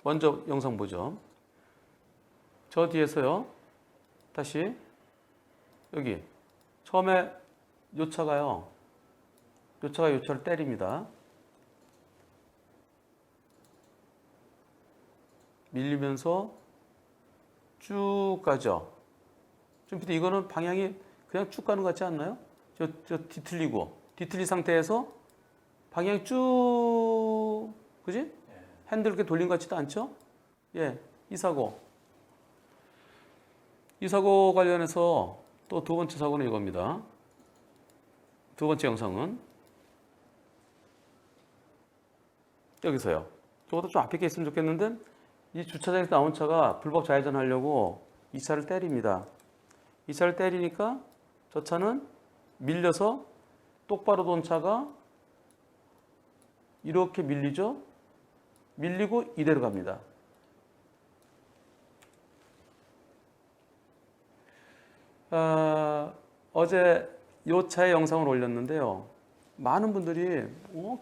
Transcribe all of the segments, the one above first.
먼저 영상 보죠. 저 뒤에서요. 다시 여기 처음에 요 차가요. 요 차가 요 차를 때립니다. 밀리면서 쭉 가죠. 좀 이거는 방향이 그냥 쭉 가는 것 같지 않나요? 저 뒤틀린 상태에서 방향이 쭉, 그지? 핸들 이렇게 돌린 것 같지도 않죠? 예, 이 사고 관련해서 또 두 번째 사고는 이겁니다. 두 번째 영상은 여기서요. 저보다 좀 앞에 게 있으면 좋겠는데 이 주차장에서 나온 차가 불법 좌회전 하려고 이 차를 때립니다. 이 차를 때리니까 저 차는 밀려서 똑바로 돈 차가 이렇게 밀리죠. 밀리고 이대로 갑니다. 어제 이 차의 영상을 올렸는데요. 많은 분들이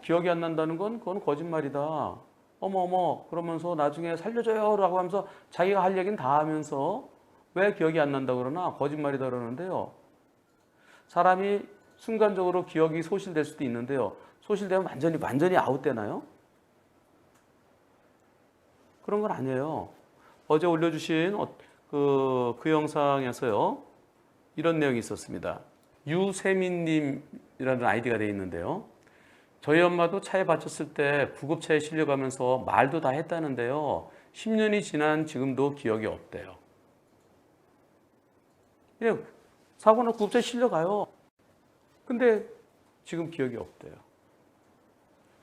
기억이 안 난다는 건 그건 거짓말이다. 어머 그러면서 나중에 살려줘요 라고 하면서 자기가 할 얘기는 다 하면서 왜 기억이 안 난다 그러나 거짓말이다 그러는데요. 사람이 순간적으로 기억이 소실될 수도 있는데요. 소실되면 완전히 아웃되나요? 그런 건 아니에요. 어제 올려주신 그 영상에서요. 이런 내용이 있었습니다. 유세민님이라는 아이디가 되어 있는데요. 저희 엄마도 차에 받쳤을 때 구급차에 실려가면서 말도 다 했다는데요. 10년이 지난 지금도 기억이 없대요. 예, 사고는 구급차에 실려가요. 근데 지금 기억이 없대요.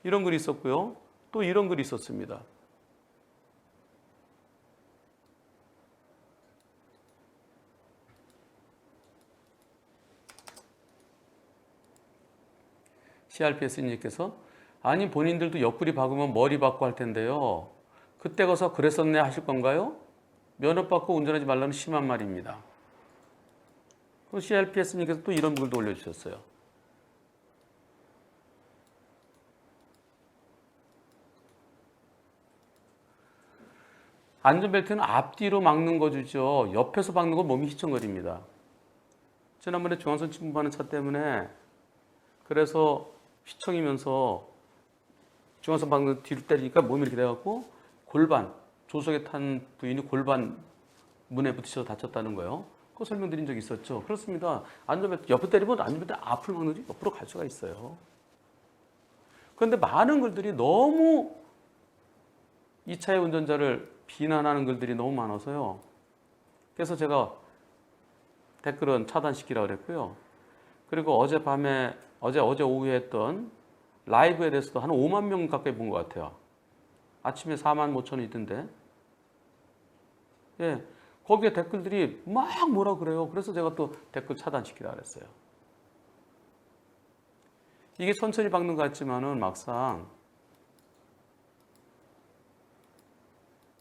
이런 글이 있었고요. 또 이런 글이 있었습니다. CRPS님께서 아니 본인들도 옆구리 박으면 머리 박고 할 텐데요. 그때 가서 그랬었네 하실 건가요? 면허 받고 운전하지 말라는 심한 말입니다. CRPS님께서 또 이런 글도 올려주셨어요. 안전벨트는 앞뒤로 막는 거죠. 옆에서 박는 건 몸이 휘청거립니다. 지난번에 중앙선 침범하는 차 때문에 그래서 휘청이면서 중앙선 박는 뒤로 때리니까 몸이 이렇게 돼갖고 골반, 조석에 탄 부인이 골반 문에 부딪혀서 다쳤다는 거예요. 그거 설명드린 적이 있었죠. 그렇습니다. 안전벨트 옆에 때리면 안전벨트 앞을 막는 거지 옆으로 갈 수가 있어요. 그런데 많은 글들이 너무 이 차의 운전자를 비난하는 글들이 너무 많아서요. 그래서 제가 댓글은 차단시키라고 그랬고요. 그리고 어제 오후에 했던 라이브에 대해서도 한 5만 명 가까이 본 것 같아요. 아침에 4만 5천이 있던데. 예, 거기에 댓글들이 막 뭐라 그래요. 그래서 제가 또 댓글 차단시키라 그랬어요. 이게 천천히 박는 것 같지만은 막상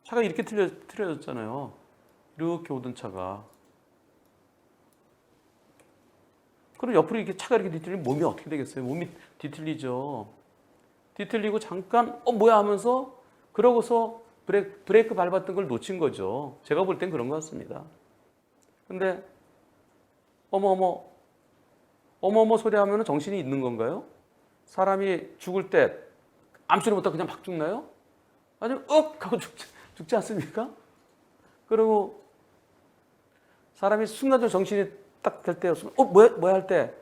차가 이렇게 틀어졌잖아요. 이렇게 오던 차가. 그럼 옆으로 이렇게 차가 이렇게 뒤틀리면 몸이 어떻게 되겠어요? 몸이 뒤틀리죠. 뒤틀리고 잠깐 뭐야 하면서 그러고서 브레이크 밟았던 걸 놓친 거죠. 제가 볼 땐 그런 것 같습니다. 근데 어머어머 소리 하면 정신이 있는 건가요? 사람이 죽을 때 아무 소리 못하고 그냥 막 죽나요? 아니면 하고 죽지 않습니까? 그리고 사람이 순간적으로 정신이 딱 될 때 뭐야 할 때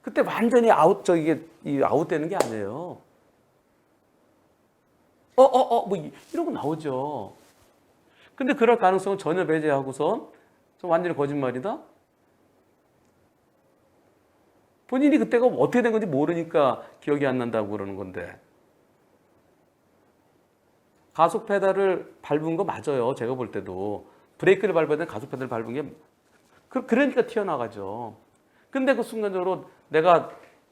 그때 완전히 아웃되는 게 아니에요. 뭐 이런 거 나오죠. 근데 그럴 가능성은 전혀 배제하고선 완전히 거짓말이다. 본인이 그때가 어떻게 된 건지 모르니까 기억이 안 난다고 그러는 건데. 가속 페달을 밟은 거 맞아요. 제가 볼 때도. 브레이크를 밟아야 되는 가속 페달을 밟은 게 그러니까 튀어나가죠. 근데 그 순간적으로 내가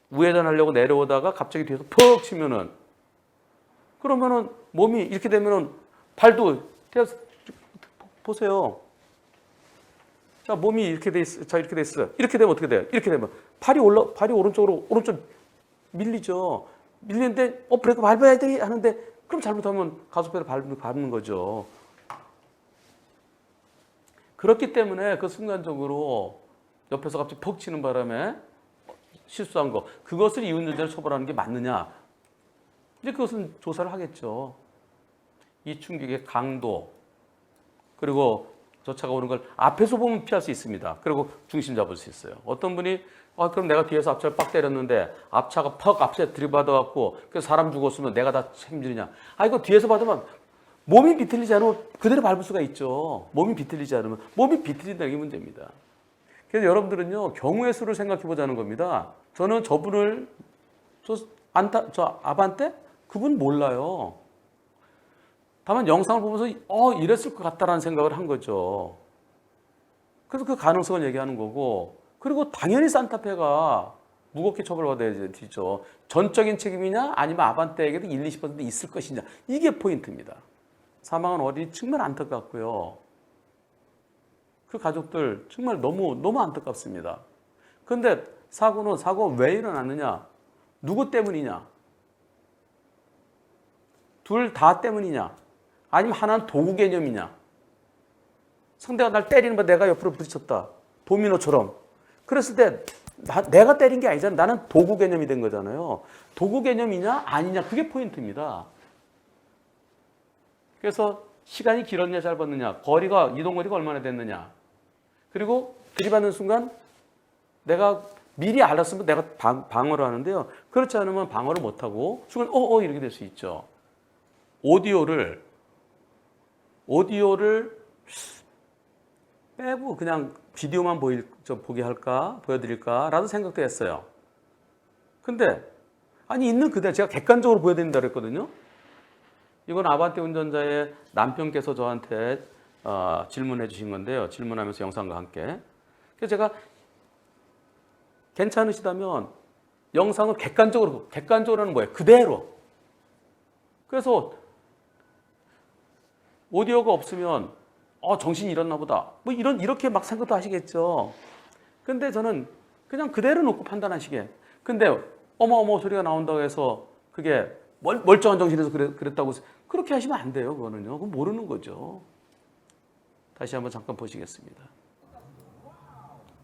우회전하려고 내려오다가 갑자기 뒤에서 퍽 치면은 그러면은 몸이 이렇게 되면은 발도 보세요. 자, 몸이 이렇게 돼 있어. 자, 이렇게 돼 있어. 이렇게 되면 어떻게 돼요? 이렇게 되면 팔이 오른쪽 밀리죠. 밀리는데 브레이크 밟아야 돼 하는데 그럼 잘못하면 가속배를 밟는 거죠. 그렇기 때문에 그 순간적으로 옆에서 갑자기 퍽 치는 바람에 실수한 거, 그것을 이웃운전자를 처벌하는 게 맞느냐? 이제 그것은 조사를 하겠죠. 이 충격의 강도, 그리고 저 차가 오는 걸 앞에서 보면 피할 수 있습니다. 그리고 중심 잡을 수 있어요. 어떤 분이 그럼 내가 뒤에서 앞차를 빡 때렸는데 앞차가 퍽 앞에 들이받아갖고 그래서 사람 죽었으면 내가 다 책임지느냐? 이거 뒤에서 받으면 몸이 비틀리지 않으면 그대로 밟을 수가 있죠. 몸이 비틀리지 않으면. 몸이 비틀린다는 게 문제입니다. 그래서 여러분들은요, 경우의 수를 생각해 보자는 겁니다. 저는 저분을, 저 아반떼? 그분 몰라요. 다만 영상을 보면서, 이랬을 것 같다라는 생각을 한 거죠. 그래서 그 가능성을 얘기하는 거고, 그리고 당연히 산타페가 무겁게 처벌받아야 되죠. 전적인 책임이냐, 아니면 아반떼에게도 20% 있을 것이냐. 이게 포인트입니다. 사망한 어린이 정말 안타깝고요. 그 가족들 정말 너무 안타깝습니다. 그런데 사고가 왜 일어났느냐? 누구 때문이냐? 둘 다 때문이냐? 아니면 하나는 도구 개념이냐? 상대가 날 때리는 거 내가 옆으로 부딪혔다. 도미노처럼. 그랬을 때 내가 때린 게 아니잖아. 나는 도구 개념이 된 거잖아요. 도구 개념이냐 아니냐 그게 포인트입니다. 그래서 시간이 길었냐 짧았느냐, 이동거리가 얼마나 됐느냐, 그리고 들이받는 순간 내가 미리 알았으면 내가 방어를 하는데요. 그렇지 않으면 방어를 못하고 순간 이렇게 될 수 있죠. 오디오를 빼고 그냥 비디오만 보게 할까, 보여드릴까라는 생각도 했어요. 근데 있는 그대로 제가 객관적으로 보여드린다 그랬거든요. 이건 아반떼 운전자의 남편께서 저한테 질문해 주신 건데요. 질문하면서 영상과 함께. 그래서 제가 괜찮으시다면 영상을 객관적으로는 뭐예요? 그대로. 그래서 오디오가 없으면 정신이 잃었나 보다. 이렇게 막 생각도 하시겠죠. 근데 저는 그냥 그대로 놓고 판단하시게. 근데 어머 소리가 나온다고 해서 그게 멀쩡한 정신에서 그랬다고 그렇게 하시면 안 돼요. 그거는요. 그건 모르는 거죠. 다시 한번 잠깐 보시겠습니다.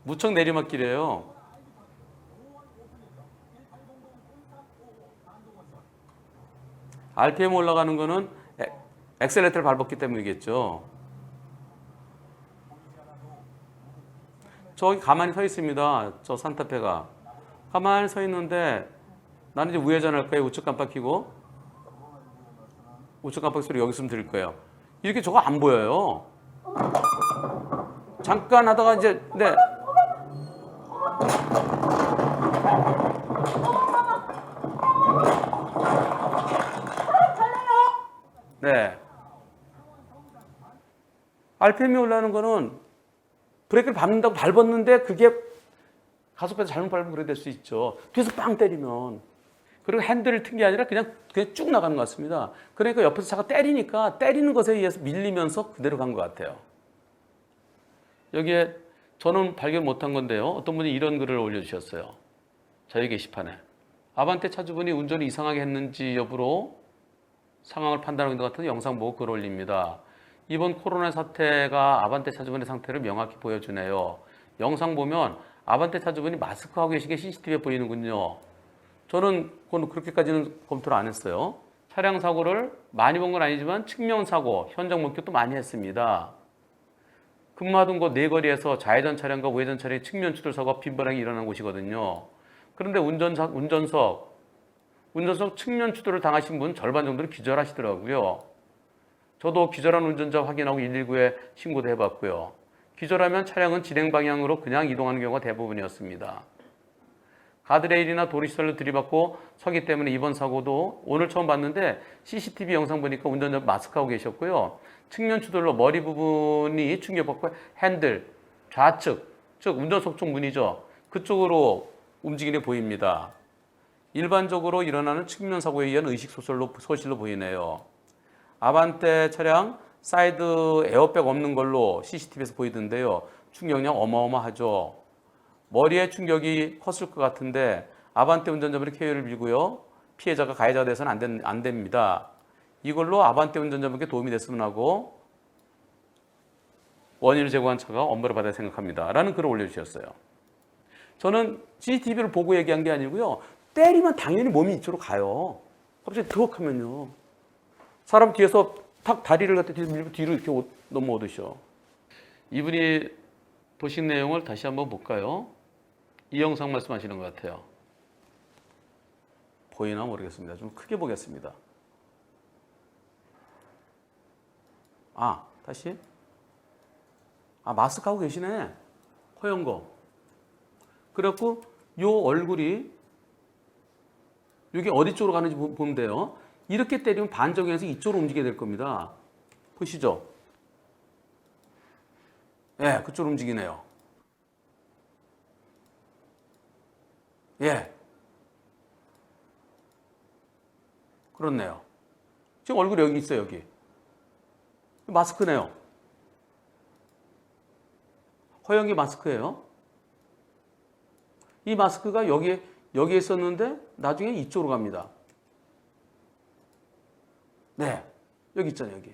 무척 내리막길이에요. RPM 올라가는 거는 엑셀레이터를 밟았기 때문이겠죠. 저기 가만히 서 있습니다. 저 산타페가. 가만히 서 있는데 나는 이제 우회전할 거예요. 우측 깜빡 켜고. 우측 깜빡 소리 여기 있으면 들을 거예요. 이렇게 저거 안 보여요. 잠깐 하다가 이제 네. RPM이 올라가는 거는 브레이크를 밟는다고 밟았는데 그게 가속배에서 잘못 밟으면 그래 될 수 있죠. 뒤에서 빵 때리면. 그리고 핸들을 튼 게 아니라 그냥 쭉 나가는 것 같습니다. 그러니까 옆에서 차가 때리니까 때리는 것에 의해서 밀리면서 그대로 간 것 같아요. 여기에 저는 발견 못한 건데요. 어떤 분이 이런 글을 올려주셨어요. 저희 게시판에. 아반떼 차주분이 운전을 이상하게 했는지 여부로 상황을 판단하는 것 같은 영상 보고 글 올립니다. 이번 코로나 사태가 아반떼 차주분의 상태를 명확히 보여주네요. 영상 보면 아반떼 차주분이 마스크하고 계신 게 CCTV에 보이는군요. 저는 그렇게까지는 검토를 안 했어요. 차량 사고를 많이 본 건 아니지만 측면 사고, 현장 목격도 많이 했습니다. 근무하던 곳 내거리에서 좌회전 차량과 우회전 차량의 측면 추돌 사고가 빈번하게 일어난 곳이거든요. 그런데 운전석 측면 추돌을 당하신 분 절반 정도는 기절하시더라고요. 저도 기절한 운전자 확인하고 119에 신고도 해봤고요. 기절하면 차량은 진행 방향으로 그냥 이동하는 경우가 대부분이었습니다. 가드레일이나 도로시설로 들이받고 서기 때문에 이번 사고도 오늘 처음 봤는데 CCTV 영상 보니까 운전자 마스크하고 계셨고요. 측면 추돌로 머리 부분이 충격받고 핸들, 좌측, 즉 운전석 쪽 문이죠. 그쪽으로 움직이는 게 보입니다. 일반적으로 일어나는 측면 사고에 의한 의식 소실로 보이네요. 아반떼 차량 사이드 에어백 없는 걸로 CCTV에서 보이던데요. 충격량 어마어마하죠. 머리에 충격이 컸을 것 같은데 아반떼 운전자분이 KO를 빌고요. 피해자가 가해자가 돼서는 안 됩니다. 이걸로 아반떼 운전자분께 도움이 됐으면 하고 원인을 제공한 차가 엄벌을 받아야 생각합니다. 라는 글을 올려주셨어요. 저는 CCTV를 보고 얘기한 게 아니고요. 때리면 당연히 몸이 이쪽으로 가요. 갑자기 드럭하면요. 사람 뒤에서 탁 다리를 갖다 뒤로 이렇게 넘어오듯이요. 이분이 보신 내용을 다시 한번 볼까요? 이 영상 말씀하시는 것 같아요. 보이나 모르겠습니다. 좀 크게 보겠습니다. 다시. 마스크 하고 계시네. 허연 거. 그래갖고 요 얼굴이 여기 어디 쪽으로 가는지 보면 돼요. 이렇게 때리면 반정에서 이쪽으로 움직이게 될 겁니다. 보시죠? 예, 그쪽으로 움직이네요. 예. 그렇네요. 지금 얼굴이 여기 있어요, 여기. 마스크네요. 허연 게 마스크예요. 이 마스크가 여기에 있었는데 나중에 이쪽으로 갑니다. 네, 여기 있잖아요, 여기.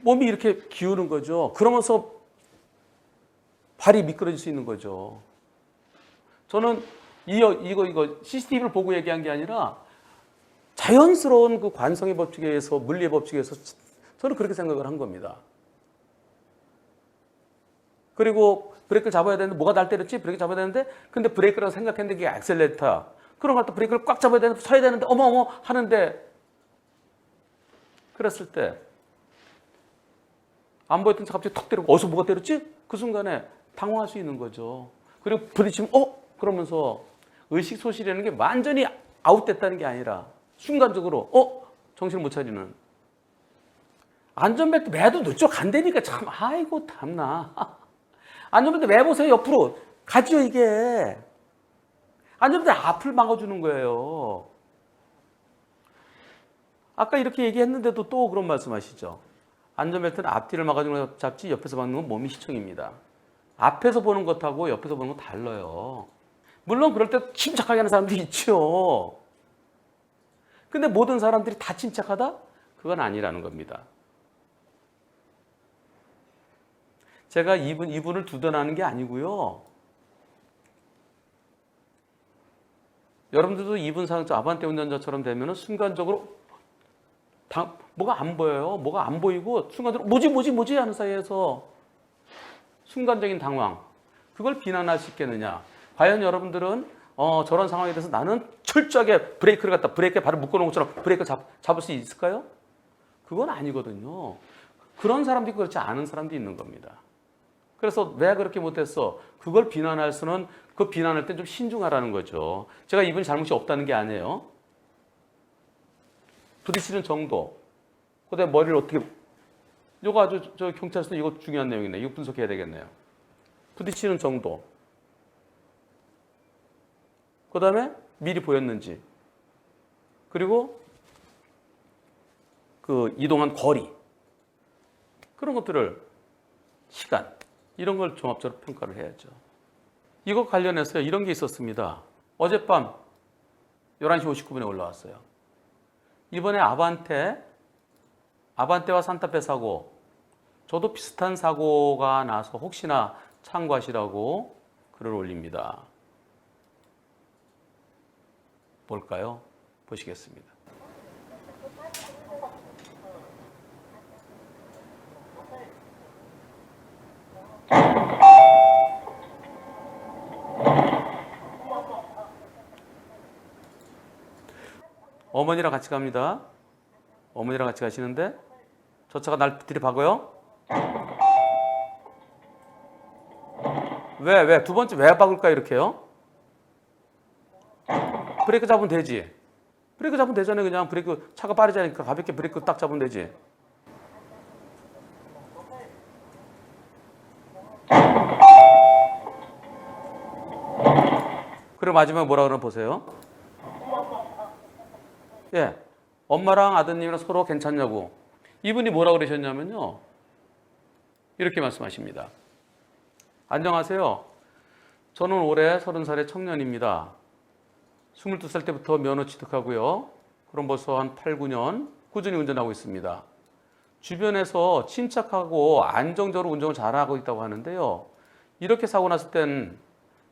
몸이 이렇게 기우는 거죠. 그러면서 발이 미끄러질 수 있는 거죠. 저는 이거 CCTV를 보고 얘기한 게 아니라 자연스러운 그 관성의 법칙에 의해서, 물리의 법칙에 의해서 저는 그렇게 생각을 한 겁니다. 그리고 브레이크를 잡아야 되는데 뭐가 날 때렸지? 브레이크 잡아야 되는데 근데 브레이크라고 생각했는데 이게 액셀레이터. 그럼 갖다 브레이크를 꽉 잡아야 되는데 서야 되는데 어머 하는데 그랬을 때 안 보였던 차 갑자기 턱 때리고 어디서 뭐가 때렸지? 그 순간에 당황할 수 있는 거죠. 그리고 부딪히면 그러면서 의식소실이라는 게 완전히 아웃됐다는 게 아니라 순간적으로 정신을 못 차리는. 안전벨트 매도 너쪽 간다니까 참 아이고 탐나. 안전벨트 매보세요. 옆으로 가죠 이게. 안전벨트 앞을 막아주는 거예요. 아까 이렇게 얘기했는데도 또 그런 말씀하시죠. 안전벨트는 앞뒤를 막아주는 거 잡지 옆에서 막는 건 몸이 시청입니다. 앞에서 보는 것하고 옆에서 보는 건 달라요. 물론 그럴 때 침착하게 하는 사람들이 있죠. 근데 모든 사람들이 다 침착하다? 그건 아니라는 겁니다. 제가 이분을 두둔하는 게 아니고요. 여러분들도 이분 상처 아반떼 운전자처럼 되면 순간적으로 뭐가 안 보여요. 뭐가 안 보이고 순간적으로 뭐지 하는 사이에서 순간적인 당황. 그걸 비난할 수 있겠느냐. 과연 여러분들은 저런 상황에 대해서 나는 철저하게 브레이크를 브레이크에 발을 묶어놓은 것처럼 브레이크를 잡을 수 있을까요? 그건 아니거든요. 그런 사람도 있고 그렇지 않은 사람도 있는 겁니다. 그래서 왜 그렇게 못했어? 그걸 비난할 수는 그 비난할 때 좀 신중하라는 거죠. 제가 이분이 잘못이 없다는 게 아니에요. 부딪히는 정도. 그다음에 머리를 어떻게 이거 아주 저 경찰서 이거 중요한 내용이네. 이거 분석해야 되겠네요. 부딪히는 정도. 그다음에 미리 보였는지. 그리고 그 이동한 거리. 그런 것들을 시간. 이런 걸 종합적으로 평가를 해야죠. 이거 관련해서 이런 게 있었습니다. 어젯밤 11시 59분에 올라왔어요. 이번에 아반떼와 산타페 사고, 저도 비슷한 사고가 나서 혹시나 참고하시라고 글을 올립니다. 뭘까요? 보시겠습니다. 어머니랑 같이 갑니다. 어머니랑 같이 가시는데 저 차가 날 들이박아요? 왜? 두 번째 왜 박을까 이렇게요? 브레이크 잡으면 되지. 브레이크 잡으면 되잖아요. 그냥 브레이크 차가 빠르지 않으니까 가볍게 브레이크 딱 잡으면 되지. 그리고 마지막에 뭐라 그러나 보세요. 예, 엄마랑 아드님이랑 서로 괜찮냐고. 이분이 뭐라 그러셨냐면요. 이렇게 말씀하십니다. 안녕하세요. 저는 올해 30살의 청년입니다. 22살 때부터 면허 취득하고요. 그럼 벌써 한 8, 9년 꾸준히 운전하고 있습니다. 주변에서 침착하고 안정적으로 운전을 잘하고 있다고 하는데요. 이렇게 사고 났을 땐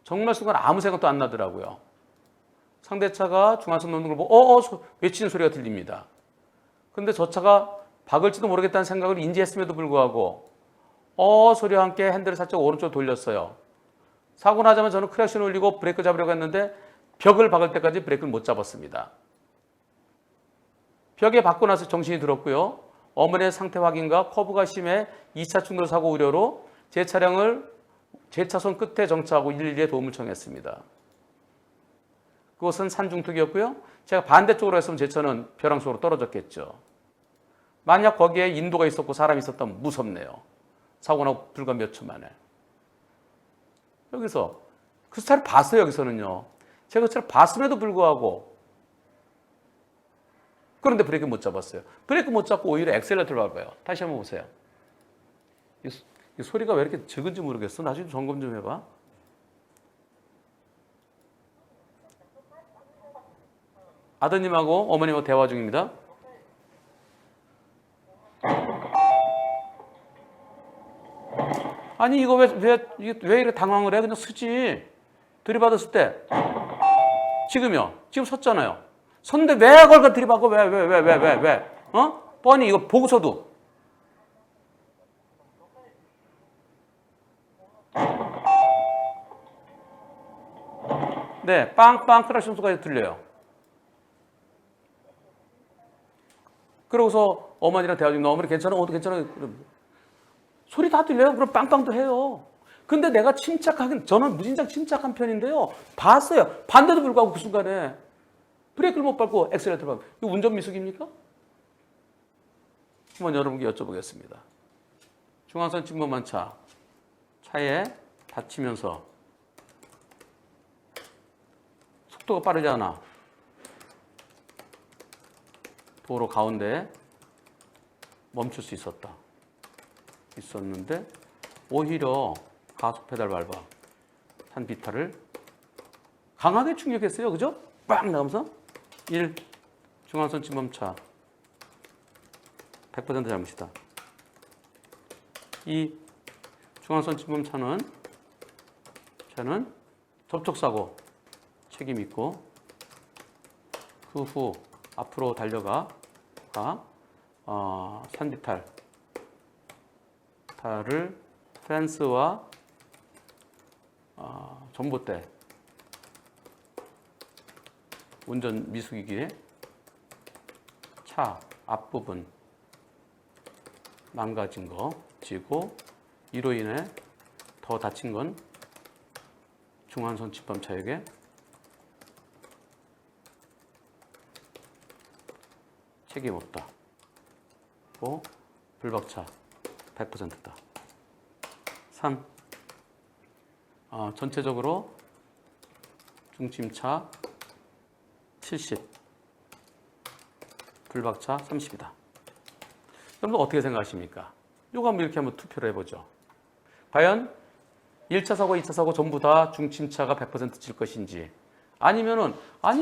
정말 순간 아무 생각도 안 나더라고요. 상대차가 중앙선 넘는 걸 보고 외치는 소리가 들립니다. 근데 저 차가 박을지도 모르겠다는 생각을 인지했음에도 불구하고 소리와 함께 핸들을 살짝 오른쪽으로 돌렸어요. 사고 나자마자 저는 크랙션 올리고 브레이크 잡으려고 했는데 벽을 박을 때까지 브레이크를 못 잡았습니다. 벽에 박고 나서 정신이 들었고요. 어머니의 상태 확인과 커브가 심해 2차 충돌 사고 우려로 제 차량을 제 차선 끝에 정차하고 112에 도움을 청했습니다. 그것은 산중턱이었고요. 제가 반대쪽으로 했으면 제 차는 벼랑 속으로 떨어졌겠죠. 만약 거기에 인도가 있었고 사람이 있었다면 무섭네요. 사고 나고 불과 몇 초 만에. 여기서 그 차를 봤어요. 여기서는요. 제가 그 차를 봤음에도 불구하고 그런데 브레이크 못 잡았어요. 브레이크 못 잡고 오히려 엑셀레이터를 밟아요. 다시 한번 보세요. 이 소리가 왜 이렇게 적은지 모르겠어. 나중에 점검 좀 해봐. 아드님하고 어머님하고 대화 중입니다. 아니 이거 왜 이렇게 당황을 해? 그냥 쓰지. 들이받았을 때 지금요. 지금 섰잖아요. 섰는데 왜 그걸 들이받고 왜? 뻔히 이거 보고서도. 네, 빵빵 크라싱 소리가 들려요. 그러고서 어머니랑 대화 중에 어머니 괜찮아? 괜찮아? 소리 다 들려요? 그럼 빵빵도 해요. 근데 내가 저는 무진장 침착한 편인데요. 봤어요. 반대도 불구하고 그 순간에 브레이크를 못 밟고 엑셀레이터를 밟고. 이거 운전 미숙입니까? 한번 여러분께 여쭤보겠습니다. 중앙선 침범한 차에 다치면서 속도가 빠르지 않아. 도로 가운데 멈출 수 있었는데 오히려 가속 페달 밟아 산 비탈을 강하게 충격했어요. 그죠? 빵 나가면서 1. 중앙선 침범차 100% 잘못이다. 2. 중앙선 침범차는 접촉사고 책임 있고 그 후 앞으로 달려가 산비탈을 펜스와 전봇대 운전 미숙이기에 차 앞부분 망가진 거 지고 이로 인해 더 다친 건 중앙선 침범차에게 책임 없다. 불박차 100%다. 3. 전체적으로 중침차 70, 불박차 30이다. 여러분 어떻게 생각하십니까? 이거 한번 이렇게 한번 투표를 해보죠. 과연 1차 사고, 2차 사고 전부 다 중침차가 100% 질 것인지 아니면은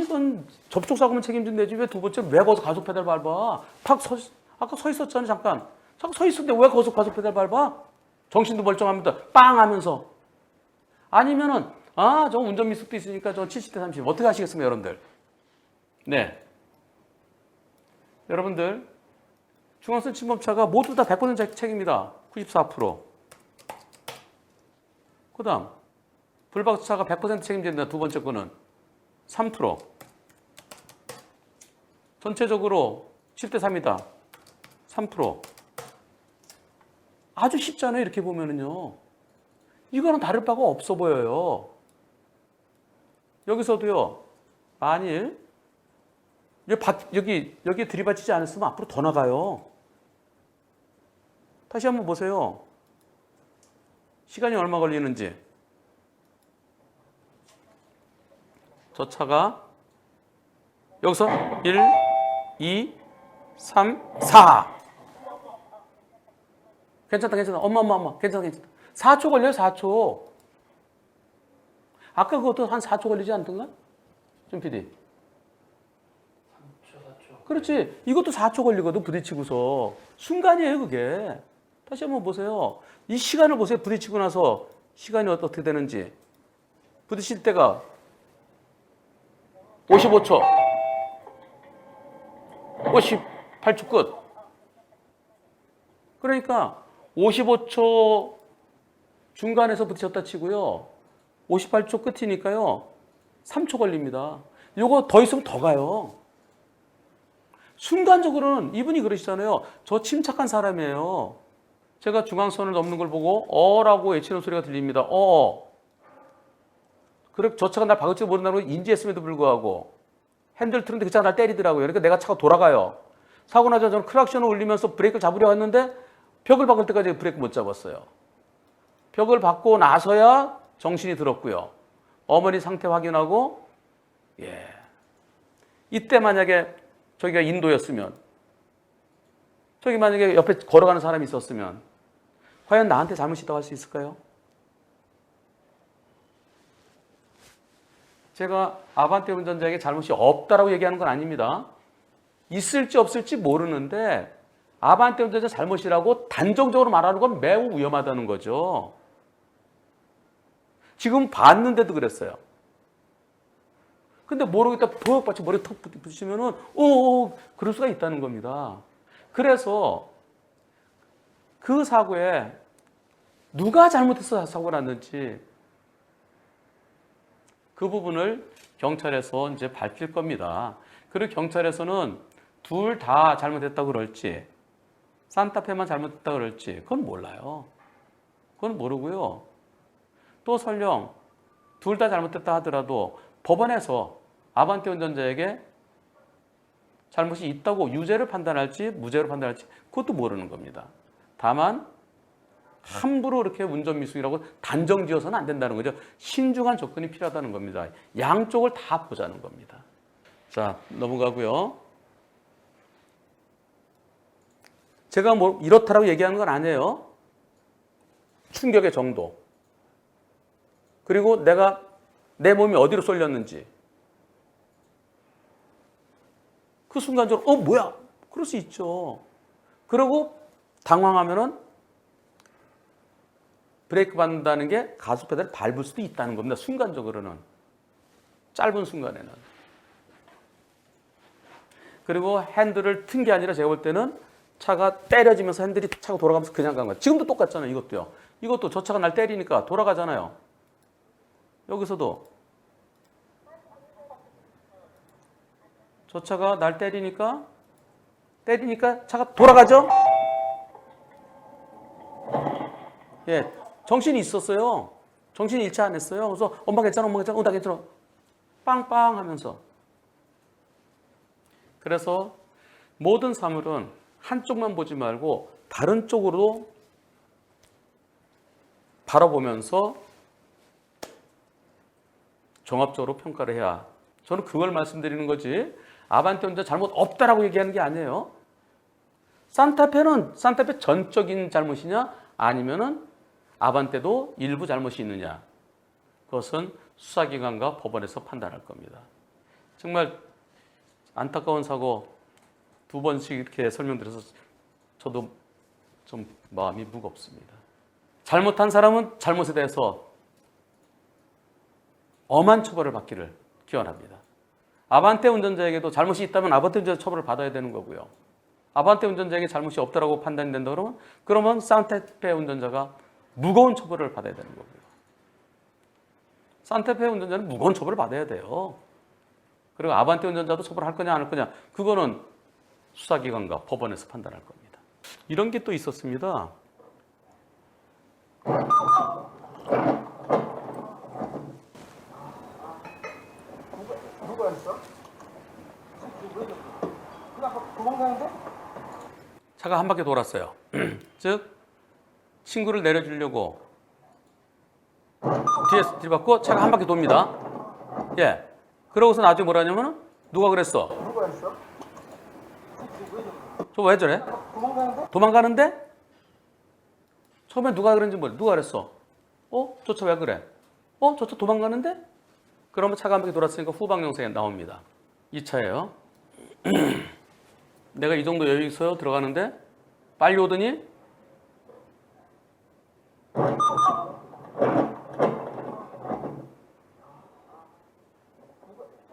이건 접촉사고면 책임진대지 왜 두 번째 왜 거기서 가속 페달 밟아? 아까 서 있었잖아 잠깐 서 있었는데 왜 거기서 가속 페달 밟아? 정신도 멀쩡합니다. 빵 하면서 아니면은 저 운전 미숙도 있으니까 저 70대 30 어떻게 하시겠습니까 여러분들? 네, 여러분들 중앙선 침범차가 모두 다 100% 책임이다. 94%. 그 다음 불박차가 100% 책임진다. 두 번째 거는 3%. 전체적으로 7대 3이다. 3%. 아주 쉽잖아요. 이렇게 보면은요. 이거는 다를 바가 없어 보여요. 여기서도요. 만일 여기에 들이받치지 않았으면 앞으로 더 나가요. 다시 한번 보세요. 시간이 얼마 걸리는지. 저 차가 여기서 1, 2, 3, 4. 괜찮다. 엄마. 괜찮다. 4초 걸려요, 4초. 아까 그것도 한 4초 걸리지 않던가? 준 PD. 3초, 4초. 그렇지. 이것도 4초 걸리거든, 부딪히고서. 순간이에요, 그게. 다시 한번 보세요. 이 시간을 보세요. 부딪히고 나서 시간이 어떻게 되는지. 부딪힐 때가 55초. 58초 끝. 그러니까 55초 중간에서 부딪혔다 치고요. 58초 끝이니까요. 3초 걸립니다. 요거 더 있으면 더 가요. 순간적으로는 이분이 그러시잖아요. 저 침착한 사람이에요. 제가 중앙선을 넘는 걸 보고 어라고 외치는 소리가 들립니다. 그래 저 차가 날 박을지 모른다고 인지했음에도 불구하고 핸들 틀는데 그 차가 날 때리더라고요. 그러니까 내가 차가 돌아가요. 사고 나자 저는 클락션을 울리면서 브레이크를 잡으려 했는데 벽을 박을 때까지 브레이크 못 잡았어요. 벽을 박고 나서야 정신이 들었고요. 어머니 상태 확인하고 이때 만약에 저기가 인도였으면 저기 만약에 옆에 걸어가는 사람이 있었으면 과연 나한테 잘못이 있다고 할 수 있을까요? 제가 아반떼 운전자에게 잘못이 없다라고 얘기하는 건 아닙니다. 있을지 없을지 모르는데 아반떼 운전자 잘못이라고 단정적으로 말하는 건 매우 위험하다는 거죠. 지금 봤는데도 그랬어요. 근데 모르겠다 푹 받쳐 머리 턱 붙이면은 그럴 수가 있다는 겁니다. 그래서 그 사고에 누가 잘못해서 사고가 났는지 그 부분을 경찰에서 이제 밝힐 겁니다. 그리고 경찰에서는 둘 다 잘못했다고 그럴지 산타페만 잘못했다고 그럴지 그건 몰라요. 그건 모르고요. 또 설령 둘 다 잘못했다 하더라도 법원에서 아반떼 운전자에게 잘못이 있다고 유죄를 판단할지 무죄로 판단할지 그것도 모르는 겁니다. 다만 함부로 이렇게 운전미숙이라고 단정지어서는 안 된다는 거죠. 신중한 접근이 필요하다는 겁니다. 양쪽을 다 보자는 겁니다. 자, 넘어가고요. 제가 뭐 이렇다라고 얘기하는 건 아니에요. 충격의 정도. 그리고 내가 내 몸이 어디로 쏠렸는지. 그 순간적으로 뭐야? 그럴 수 있죠. 그리고 당황하면은 브레이크 밟는다는 게 가속 페달을 밟을 수도 있다는 겁니다. 순간적으로는. 짧은 순간에는. 그리고 핸들을 튼 게 아니라 제가 볼 때는 차가 때려지면서 핸들이 차가 돌아가면서 그냥 간 거예요. 지금도 똑같잖아요. 이것도요. 이것도 저 차가 날 때리니까 돌아가잖아요. 여기서도 저 차가 날 때리니까 차가 돌아가죠? 예, 정신이 있었어요. 정신이 일치 안 했어요. 그래서 엄마 괜찮아, 엄마 괜찮아, 나 괜찮아. 빵빵 하면서. 그래서 모든 사물은 한쪽만 보지 말고 다른 쪽으로 바라보면서 종합적으로 평가를 해야. 저는 그걸 말씀드리는 거지. 아반떼 운전 잘못 없다라고 얘기하는 게 아니에요. 산타페는 산타페 전적인 잘못이냐 아니면은 아반떼도 일부 잘못이 있느냐. 그것은 수사기관과 법원에서 판단할 겁니다. 정말 안타까운 사고 두 번씩 이렇게 설명드려서 저도 좀 마음이 무겁습니다. 잘못한 사람은 잘못에 대해서 엄한 처벌을 받기를 기원합니다. 아반떼 운전자에게도 잘못이 있다면 아반떼 운전자 처벌을 받아야 되는 거고요. 아반떼 운전자에게 잘못이 없다라고 판단이 된다 그러면 산타페 운전자가 무거운 처벌을 받아야 되는 거고요. 산타페 운전자는 무거운 처벌을 받아야 돼요. 그리고 아반떼 운전자도 처벌할 거냐 안 할 거냐 그거는 수사기관과 법원에서 판단할 겁니다. 이런 게 또 있었습니다. 누가 했어? 그냥 도망가는데? 차가 한 바퀴 돌았어요. 즉 친구를 내려주려고 뒤에서 들이받고 차가 한 바퀴 돕니다. 예. 그러고서 나중에 뭐라 하냐면은 누가 그랬어? 누가 했어? 저 왜 저래? 도망가는데? 도망가는데? 처음에 누가 그랬는지 몰라. 누가 그랬어? 저 차 왜 그래? 저 차 도망가는데? 그러면 차가 한 바퀴 돌았으니까 후방정색이 나옵니다. 2차예요. 내가 이 정도 여유 있어요. 들어가는데 빨리 오더니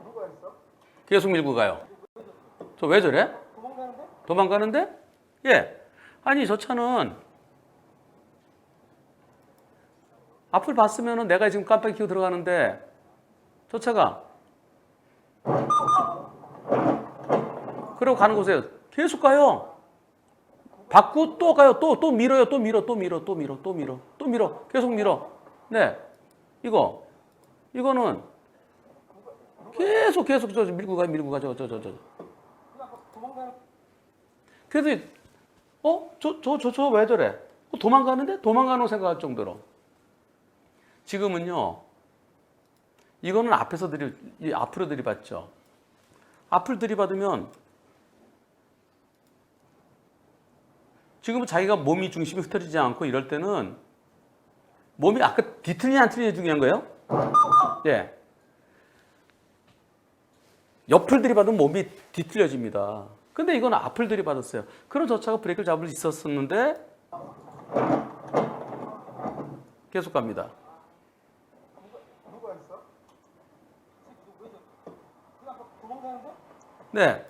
누가 했어? 계속 밀고 가요. 저 왜 저래? 도망가는데? 도망가는데? 예. 아니 저 차는 앞을 봤으면은 내가 지금 깜빡이 켜고 들어가는데 저 차가 그러고 가는 곳에 계속 가요. 받고 또 가요. 또 밀어요. 또 밀어. 계속 밀어. 네. 이거는 계속 저 밀고 가. 저. 그냥 도망가는. 그래도 저 왜 저래? 도망가는데? 도망가는 생각할 정도로. 지금은요. 이거는 앞으로 들이받죠. 앞을 들이받으면 지금은 자기가 몸이 중심이 흐트러지지 않고 이럴 때는 몸이 아까 뒤틀리냐 안 틀리냐 중요한 거예요? 예. 옆을 들이받으면 몸이 뒤틀려집니다. 근데 이건 앞을 들이받았어요. 그럼 저 차가 브레이크를 잡을 수 있었는데 계속 갑니다. 누가 했어? 그냥 도망가는데? 네.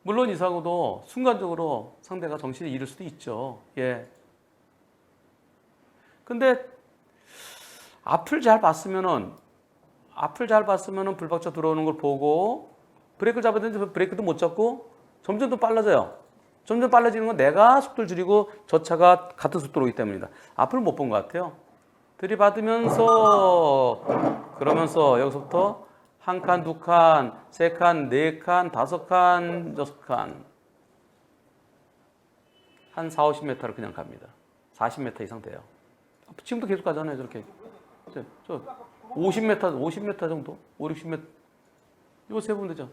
물론 이 사고도 순간적으로 상대가 정신을 잃을 수도 있죠. 예. 근데 앞을 잘 봤으면은 불박차 들어오는 걸 보고 브레이크를 잡아야 되는데 브레이크도 못 잡고 점점 더 빨라져요. 점점 빨라지는 건 내가 속도를 줄이고 저 차가 같은 속도로 오기 때문입니다. 앞을 못 본 것 같아요. 들이받으면서 그러면서 여기서부터 한 칸, 두 칸, 세 칸, 네 칸, 다섯 칸, 여섯 칸. 한 4, 50m를 그냥 갑니다. 40m 이상 돼요. 지금도 계속 가잖아요, 저렇게. 저 50m 정도? 5, 60m. 이거 세보면 되죠.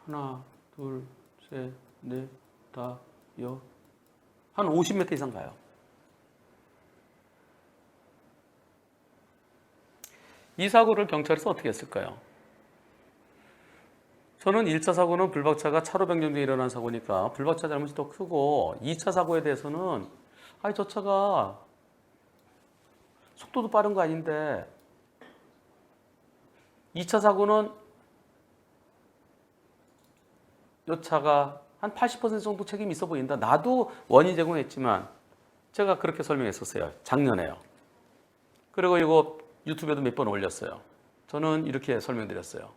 하나, 둘, 셋, 넷, 다, 여. 한 50m 이상 가요. 이 사고를 경찰에서 어떻게 했을까요? 저는 1차 사고는 불박차가 차로 변경 중에 일어난 사고니까 불박차 잘못이 더 크고 2차 사고에 대해서는 저 차가 속도도 빠른 거 아닌데 2차 사고는 이 차가 한 80% 정도 책임이 있어 보인다. 나도 원인 제공했지만 제가 그렇게 설명했었어요. 작년에요. 그리고 이거 유튜브에도 몇 번 올렸어요. 저는 이렇게 설명드렸어요.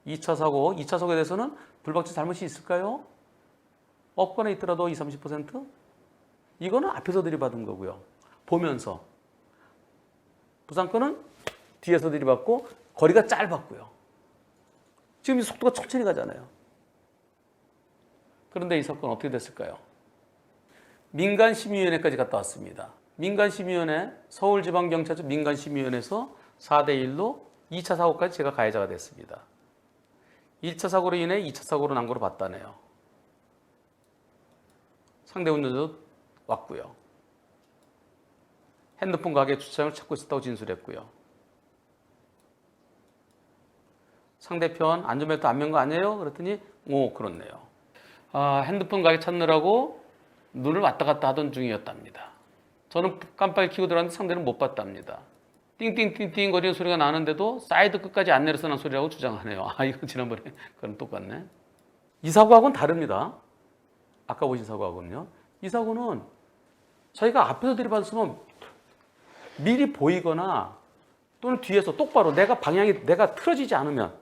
2차 사고에 대해서는 불박차 잘못이 있을까요? 없거나 있더라도 20, 30%? 이거는 앞에서 들이받은 거고요. 보면서. 부상권은 뒤에서 들이받고 거리가 짧았고요. 지금 이 속도가 천천히 가잖아요. 그런데 이 사건은 어떻게 됐을까요? 민간심의위원회까지 갔다 왔습니다. 민간심의위원회, 서울지방경찰서 민간심의위원회에서 4대1로 2차 사고까지 제가 가해자가 됐습니다. 1차 사고로 인해 2차 사고로 난 거로 봤다네요. 상대 운전자도 왔고요. 핸드폰 가게 주차장을 찾고 있었다고 진술했고요. 상대편 안전벨트 안 맨 거 아니에요? 그랬더니 그렇네요. 핸드폰 가게 찾느라고 눈을 왔다 갔다 하던 중이었답니다. 저는 깜빡이 켜고 들어갔는데 상대는 못 봤답니다. 띵띵띵띵 거리는 소리가 나는데도 사이드 끝까지 안 내려서 난 소리라고 주장하네요. 이거 지난번에 그건 똑같네. 이 사고하고는 다릅니다. 아까 보신 사고하고는요. 이 사고는 저희가 앞에서 들이받았으면 미리 보이거나 또는 뒤에서 똑바로 내가 틀어지지 않으면은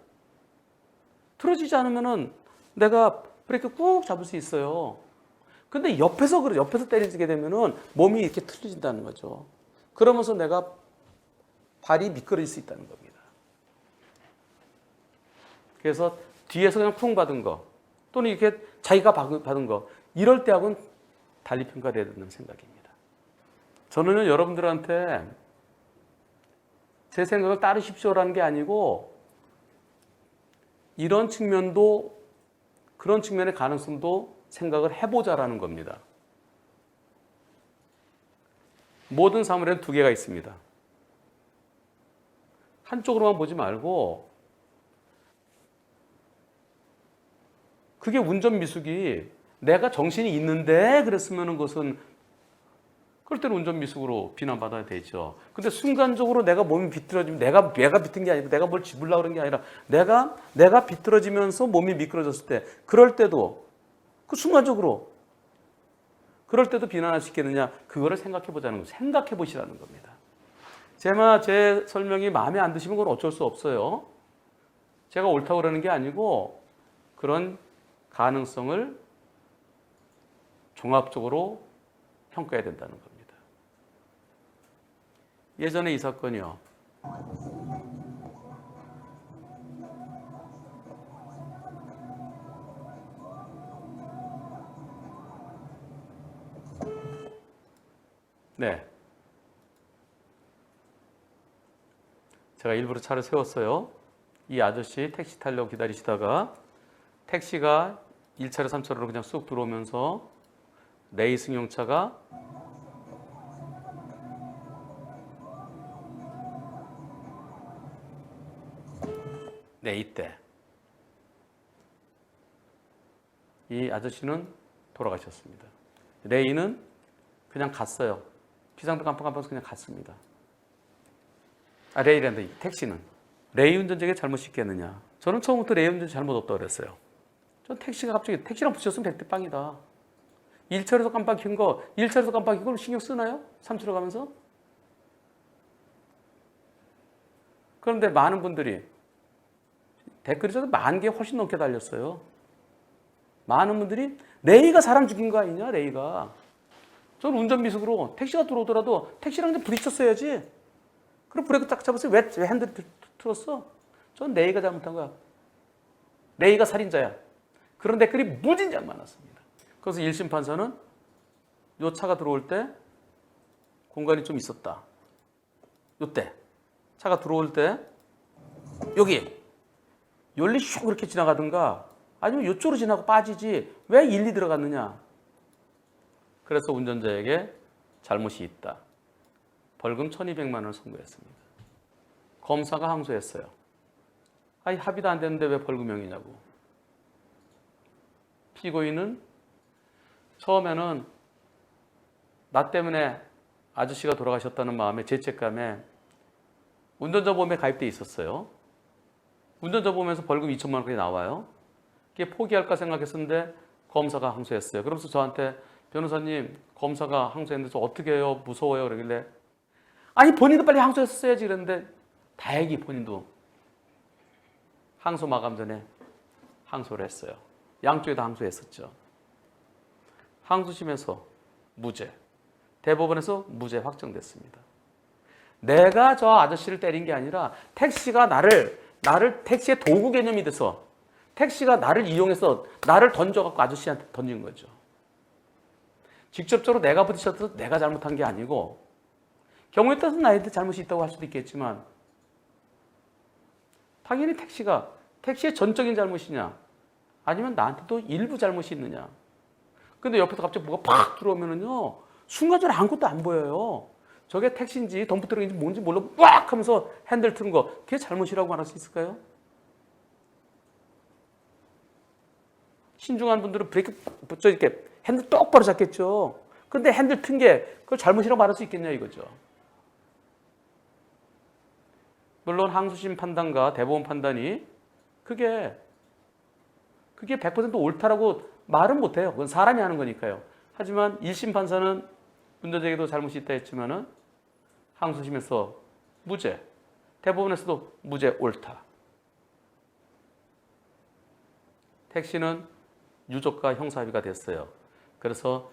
내가 브레이크 꾹 잡을 수 있어요. 근데 옆에서 때리게 되면은 몸이 이렇게 틀어진다는 거죠. 그러면서 내가 발이 미끄러질 수 있다는 겁니다. 그래서 뒤에서 그냥 쿵 받은 거 또는 이렇게 자기가 받은 거 이럴 때하고는 달리 평가돼야 된다는 생각입니다. 저는 여러분들한테 제 생각을 따르십시오라는 게 아니고 이런 측면도 그런 측면의 가능성도 생각을 해보자라는 겁니다. 모든 사물에는 두 개가 있습니다. 한쪽으로만 보지 말고 그게 운전 미숙이 내가 정신이 있는데 그랬으면 그것은 그럴 때는 운전 미숙으로 비난받아야 되죠. 근데 순간적으로 내가 몸이 비틀어지면 내가 비튼 게 아니고 내가 뭘 집으려고 그런 게 아니라 내가 비틀어지면서 몸이 미끄러졌을 때 그럴 때도 그 순간적으로 그럴 때도 비난할 수 있겠느냐 그거를 생각해 보자는 거 생각해 보시라는 겁니다. 제 설명이 마음에 안 드시면 그건 어쩔 수 없어요. 제가 옳다고 그러는 게 아니고 그런 가능성을 종합적으로 평가해야 된다는 겁니다. 예전에 이 사건이요. 네. 제가 일부러 차를 세웠어요. 이 아저씨 택시 타려고 기다리시다가 택시가 1차로 3차로로 그냥 쑥 들어오면서 레이 승용차가 네, 이때 이 아저씨는 돌아가셨습니다. 레이는 그냥 갔어요. 비상등 깜빡깜빡해서 그냥 갔습니다. 레이란다. 택시는 레이 운전자에게 잘못이 있겠느냐? 저는 처음부터 레이 운전자 잘못 없다고 그랬어요. 전 택시가 갑자기 택시랑 붙였으면 100대 빵이다. 1차로에서 깜빡인 거 1차로에서 깜빡인 걸 신경 쓰나요? 3차로 가면서? 그런데 많은 분들이 댓글이 저도 10,000개 훨씬 넘게 달렸어요. 많은 분들이 레이가 사람 죽인 거 아니냐, 레이가. 저는 운전 미숙으로 택시가 들어오더라도 택시랑 좀 부딪혔어야지. 그럼 브레이크 딱 잡았어요. 왜 핸들을 틀었어? 전 레이가 잘못한 거야. 레이가 살인자야. 그런 댓글이 무진장 많았습니다. 그래서 1심 판사는 요 차가 들어올 때 공간이 좀 있었다. 요때 차가 들어올 때 여기 열리 슉 이렇게 지나가든가 아니면 이쪽으로 지나고 빠지지 왜 1, 2 들어갔느냐. 그래서 운전자에게 잘못이 있다. 벌금 1,200만 원을 선고했습니다. 검사가 항소했어요. 아니 합의도 안 됐는데 왜 벌금형이냐고. 피고인은 처음에는 나 때문에 아저씨가 돌아가셨다는 마음에 죄책감에 운전자 보험에 가입돼 있었어요. 운전자 보험에서 벌금 2천만 원까지 나와요. 그게 포기할까 생각했었는데 검사가 항소했어요. 그러면서 저한테 변호사님 검사가 항소했는데 저 어떻게 해요? 무서워요. 그러길래 아니 본인도 빨리 항소했어야지 그랬는데 다행히 본인도 항소 마감 전에 항소를 했어요. 양쪽에 다 항소했었죠. 항소심에서 무죄, 대법원에서 무죄 확정됐습니다. 내가 저 아저씨를 때린 게 아니라 택시가 나를 택시의 도구 개념이 돼서 택시가 나를 이용해서 나를 던져갖고 아저씨한테 던진 거죠. 직접적으로 내가 부딪혀서 내가 잘못한 게 아니고 경우에 따라서 나한테 잘못이 있다고 할 수도 있겠지만 당연히 택시의 전적인 잘못이냐 아니면 나한테도 일부 잘못이 있느냐. 근데 옆에서 갑자기 뭐가 팍 들어오면은요 순간적으로 아무것도 안 보여요. 저게 택시인지 덤프트럭인지 뭔지 몰라 꽉 하면서 핸들 트는 거 그게 잘못이라고 말할 수 있을까요? 신중한 분들은 브레이크 이렇게 핸들 똑바로 잡겠죠. 근데 핸들 튼 게 그걸 잘못이라고 말할 수 있겠냐 이거죠. 물론 항소심 판단과 대법원 판단이 그게 100% 옳다라고 말은 못해요. 그건 사람이 하는 거니까요. 하지만 1심 판사는 운전자에게도 잘못이 있다 했지만은 항소심에서 무죄, 대법원에서도 무죄 옳다. 택시는 유족과 형사합의가 됐어요. 그래서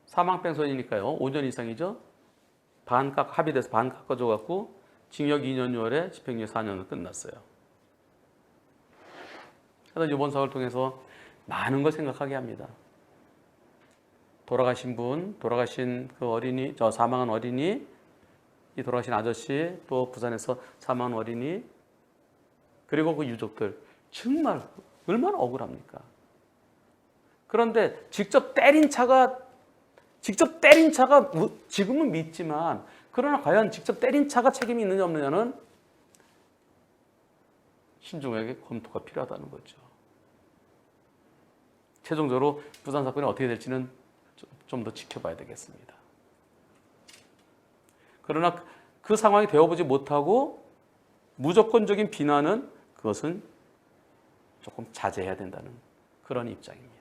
사망뺑소니니까요. 5년 이상이죠. 합의돼서 반 깎아줘 갖고 징역 2년 6월에 집행유예 4년으로 끝났어요. 그래서 이번 사업을 통해서 많은 걸 생각하게 합니다. 돌아가신 그 어린이, 사망한 어린이, 이 돌아가신 아저씨, 또 부산에서 사망한 어린이, 그리고 그 유족들 정말 얼마나 억울합니까? 그런데 직접 때린 차가 지금은 믿지만 그러나 과연 직접 때린 차가 책임이 있느냐 없느냐는 신중하게 검토가 필요하다는 거죠. 최종적으로 부산 사건이 어떻게 될지는 좀 더 지켜봐야 되겠습니다. 그러나 그 상황이 되어보지 못하고 무조건적인 비난은 그것은 조금 자제해야 된다는 그런 입장입니다.